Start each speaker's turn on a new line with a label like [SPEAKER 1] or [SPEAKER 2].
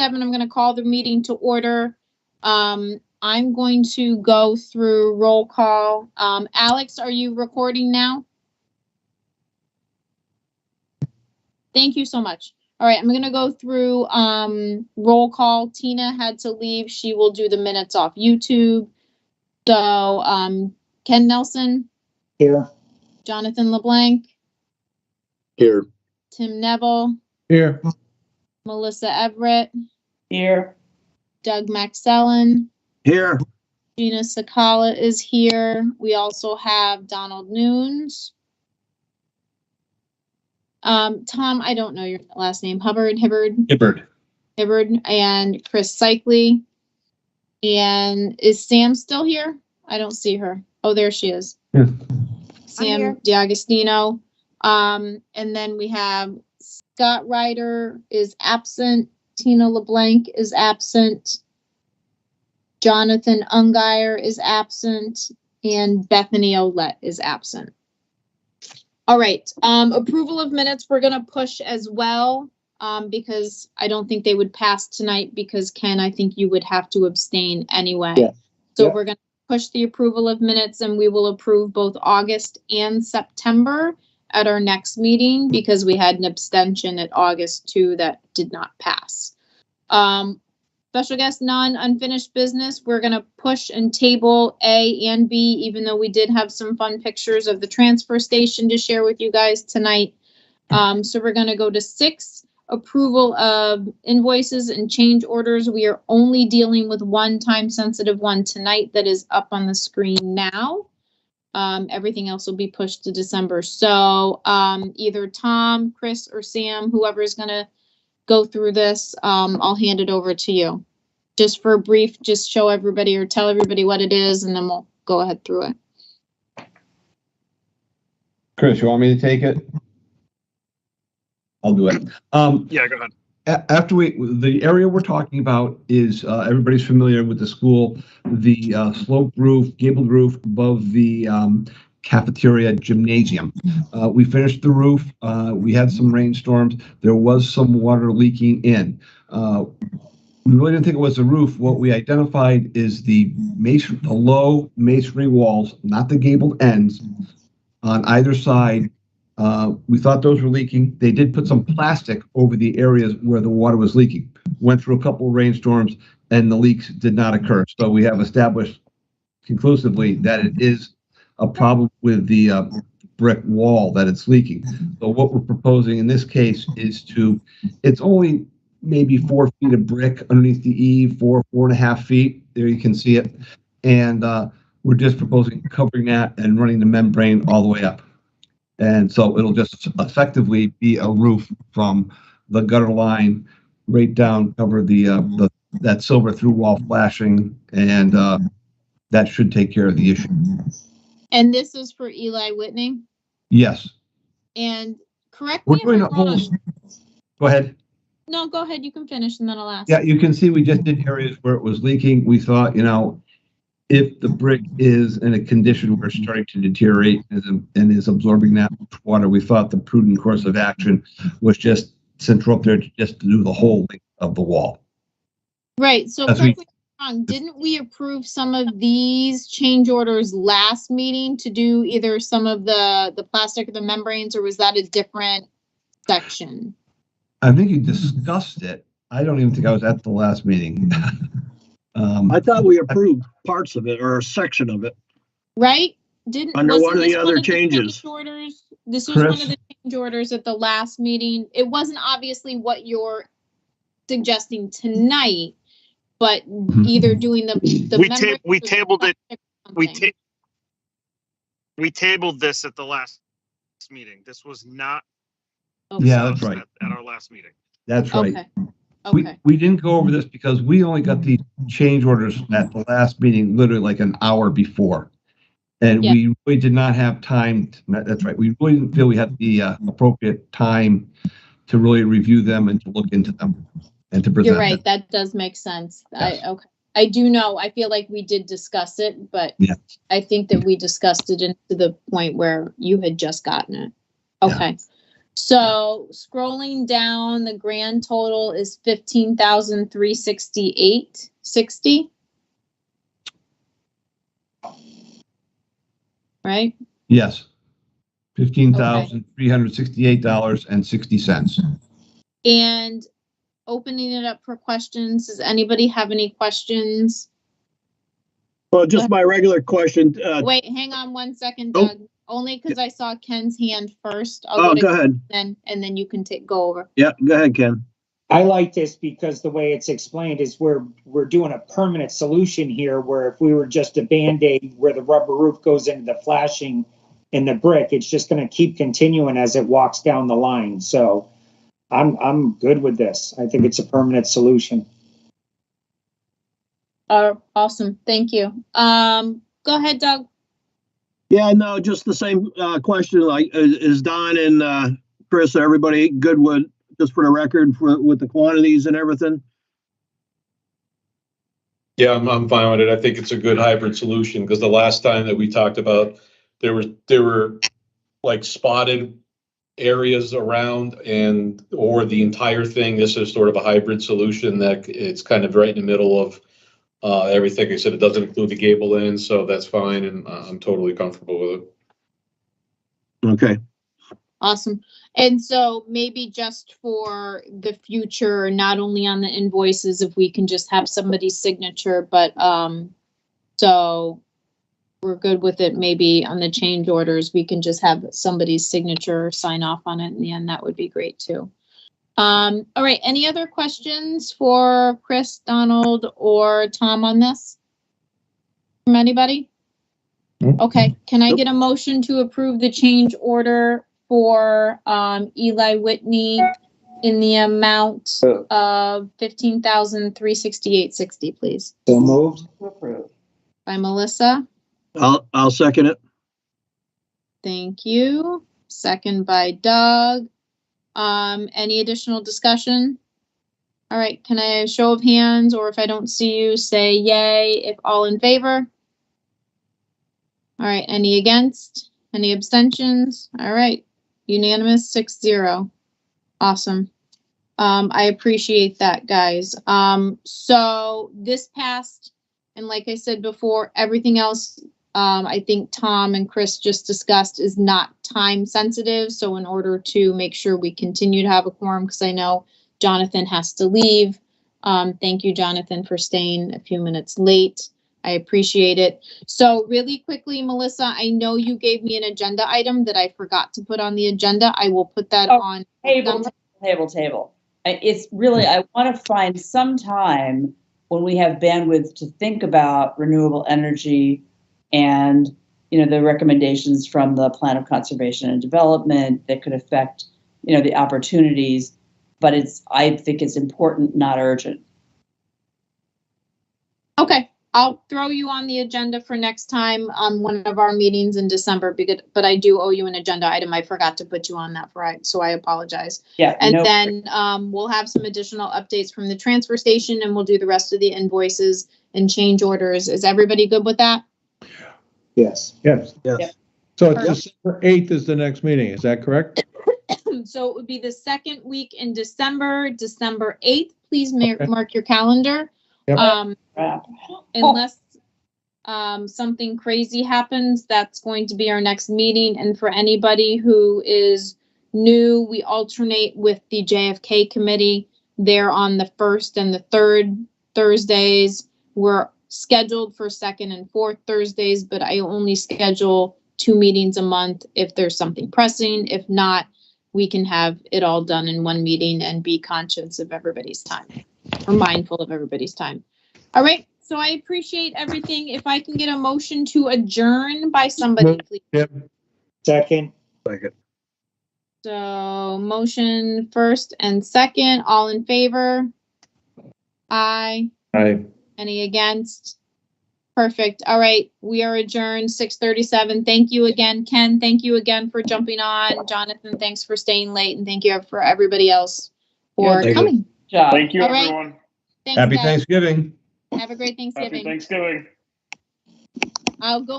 [SPEAKER 1] 6:07. I'm going to call the meeting to order. I'm going to go through roll call. Alex, are you recording now? Thank you so much. All right, I'm going to go through roll call. Tina had to leave. She will do the minutes off YouTube. So Ken Nelson.
[SPEAKER 2] Here.
[SPEAKER 1] Jonathan LeBlanc.
[SPEAKER 3] Here.
[SPEAKER 1] Tim Neville.
[SPEAKER 2] Here.
[SPEAKER 1] Melissa Everett.
[SPEAKER 2] Here.
[SPEAKER 1] Doug Maxellen.
[SPEAKER 3] Here.
[SPEAKER 1] Gina Sakala is here. We also have Donald Nunes. Tom, I don't know your last name. Hibbard, and Chris Cycli. And is Sam still here? I don't see her. Oh, there she is.
[SPEAKER 2] Yeah.
[SPEAKER 1] Sam D'Agostino. And then we have Scott Ryder is absent. Tina LeBlanc is absent. Jonathan Ungeyer is absent. And Bethany Olette is absent. All right. Approval of minutes we're going to push as well because I don't think they would pass tonight because, Ken, I think you would have to abstain anyway. Yeah. So we're going to push the approval of minutes and we will approve both August and September at our next meeting because we had an abstention at August 2 that did not pass. Special guest, unfinished business. We're going to push and table A and B, even though we did have some fun pictures of the transfer station to share with you guys tonight. So we're going to go to 6, approval of invoices and change orders. We are only dealing with one time-sensitive one tonight that is up on the screen now. Everything else will be pushed to December. So either Tom, Chris, or Sam, whoever is going to go through this, I'll hand it over to you. Just for a brief, just show everybody or tell everybody what it is, and then we'll go ahead through it.
[SPEAKER 2] Chris, you want me to take it? I'll do it.
[SPEAKER 3] Yeah, go ahead.
[SPEAKER 2] After the area we're talking about is, everybody's familiar with the school, the sloped roof, gabled roof above the cafeteria gymnasium. We finished the roof. We had some rainstorms. There was some water leaking in. We really didn't think it was the roof. What we identified is the low masonry walls, not the gabled ends, on either side. We thought those were leaking. They did put some plastic over the areas where the water was leaking. Went through a couple of rainstorms and the leaks did not occur. So we have established conclusively that it is a problem with the brick wall that it's leaking. So what we're proposing in this case is it's only maybe 4 feet of brick underneath the eave, 4.5 feet. There you can see it. And we're just proposing covering that and running the membrane all the way up. And so it'll just effectively be a roof from the gutter line right down, cover that silver through wall flashing, and that should take care of the issue.
[SPEAKER 1] And this is for Eli Whitney?
[SPEAKER 2] Yes.
[SPEAKER 1] And correct me if I'm wrong.
[SPEAKER 2] Go ahead.
[SPEAKER 1] No, go ahead. You can finish and then I'll ask.
[SPEAKER 2] Yeah, you can see we just did areas where it was leaking. We thought, if the brick is in a condition where it's starting to deteriorate and is absorbing that much water, we thought the prudent course of action was just send her up there just to do the whole length of the wall.
[SPEAKER 1] Right. So correct me if I'm wrong. Didn't we approve some of these change orders last meeting to do either some of the plastic or the membranes, or was that a different section?
[SPEAKER 2] I think you discussed it. I don't even think I was at the last meeting.
[SPEAKER 4] I thought we approved parts of it or a section of it.
[SPEAKER 1] Right?
[SPEAKER 4] Under one of the other changes.
[SPEAKER 1] This was one of the change orders at the last meeting. It wasn't obviously what you're suggesting tonight, but either doing
[SPEAKER 3] we tabled it. We tabled this at the last meeting. This was not.
[SPEAKER 1] Okay.
[SPEAKER 2] Yeah, that's right.
[SPEAKER 3] At our last meeting.
[SPEAKER 2] That's right.
[SPEAKER 1] Okay.
[SPEAKER 2] We didn't go over this because we only got the change orders at the last meeting, literally like an hour before. And we really did not have time. That's right. We really didn't feel we had the appropriate time to really review them and to look into them and to present.
[SPEAKER 1] You're right. That does make sense. Yes. I do know. I feel like we did discuss it, but I think that we discussed it to the point where you had just gotten it. Okay. Yeah. So scrolling down, the grand total is 15,368.60. Right?
[SPEAKER 2] Yes. $15,368.60.
[SPEAKER 1] And opening it up for questions. Does anybody have any questions?
[SPEAKER 4] Well, just my regular question.
[SPEAKER 1] Wait, hang on one second,
[SPEAKER 4] Oh.
[SPEAKER 1] Doug. Only because I saw Ken's hand first. I'll
[SPEAKER 4] Oh,
[SPEAKER 1] to
[SPEAKER 4] go ahead.
[SPEAKER 1] Ken, and then you can go over.
[SPEAKER 4] Yeah, go ahead, Ken.
[SPEAKER 5] I like this because the way it's explained is we're doing a permanent solution here, where if we were just a Band-Aid where the rubber roof goes into the flashing and the brick, it's just going to keep continuing as it walks down the line. So I'm good with this. I think it's a permanent solution.
[SPEAKER 1] Awesome. Thank you. Go ahead, Doug.
[SPEAKER 4] Yeah, no, just the same question. Like, is Don and Chris, everybody good with, just for the record, with the quantities and everything?
[SPEAKER 6] Yeah, I'm fine with it. I think it's a good hybrid solution, because the last time that we talked about, there were like spotted areas around or the entire thing. This is sort of a hybrid solution that it's kind of right in the middle of everything. I said it doesn't include the gable end, so that's fine, and I'm totally comfortable with it.
[SPEAKER 4] Okay.
[SPEAKER 1] Awesome. And so maybe just for the future, not only on the invoices, if we can just have somebody's signature, but so we're good with it. Maybe on the change orders, we can just have somebody's signature or sign off on it in the end. That would be great too. All right. Any other questions for Chris, Donald, or Tom on this? From anybody? Okay. Can I get a motion to approve the change order for Eli Whitney in the amount of $15,368.60, please?
[SPEAKER 5] So moved.
[SPEAKER 1] By Melissa.
[SPEAKER 4] I'll second it.
[SPEAKER 1] Thank you. Second by Doug. Any additional discussion? All right, can I show of hands, or if I don't see you, say yay if all in favor? All right, any against? Any abstentions? All right, unanimous 6-0. Awesome. I appreciate that, guys. So this passed, and like I said before, everything else I think Tom and Chris just discussed is not time sensitive. So in order to make sure we continue to have a quorum, because I know Jonathan has to leave. Thank you, Jonathan, for staying a few minutes late. I appreciate it. So really quickly, Melissa, I know you gave me an agenda item that I forgot to put on the agenda. I will put that on.
[SPEAKER 7] Table. It's really, I want to find some time when we have bandwidth to think about renewable energy and, the recommendations from the Plan of Conservation and Development that could affect, the opportunities. But I think it's important, not urgent.
[SPEAKER 1] Okay. I'll throw you on the agenda for next time on one of our meetings in December, but I do owe you an agenda item. I forgot to put you on that so I apologize.
[SPEAKER 7] Yeah.
[SPEAKER 1] And then we'll have some additional updates from the transfer station, and we'll do the rest of the invoices and change orders. Is everybody good with that?
[SPEAKER 5] Yes.
[SPEAKER 4] Yes.
[SPEAKER 8] So it's December 8th is the next meeting, is that correct?
[SPEAKER 1] So it would be the second week in December 8th. Please mark your calendar.
[SPEAKER 8] Yep.
[SPEAKER 1] Unless something crazy happens, that's going to be our next meeting. And for anybody who is new, we alternate with the JFK committee. They're on the first and the third Thursdays. We're scheduled for second and fourth Thursdays, but I only schedule 2 meetings a month if there's something pressing. If not, we can have it all done in one meeting and be conscious of everybody's time, or mindful of everybody's time. All right. So I appreciate everything. If I can get a motion to adjourn by somebody, please.
[SPEAKER 8] Yep.
[SPEAKER 5] Second.
[SPEAKER 1] So motion first and second, all in favor? Aye.
[SPEAKER 8] Aye.
[SPEAKER 1] Any against? Perfect. All right. We are adjourned 6:37. Thank you again, Ken. Thank you again for jumping on. Jonathan, thanks for staying late. And thank you for everybody else for coming.
[SPEAKER 7] Job.
[SPEAKER 3] Thank you,
[SPEAKER 1] All right.
[SPEAKER 3] everyone.
[SPEAKER 1] Thanks,
[SPEAKER 2] Happy
[SPEAKER 1] guys.
[SPEAKER 2] Thanksgiving.
[SPEAKER 1] Have a great
[SPEAKER 3] Happy
[SPEAKER 1] Thanksgiving.
[SPEAKER 3] Thanksgiving.
[SPEAKER 1] I'll go make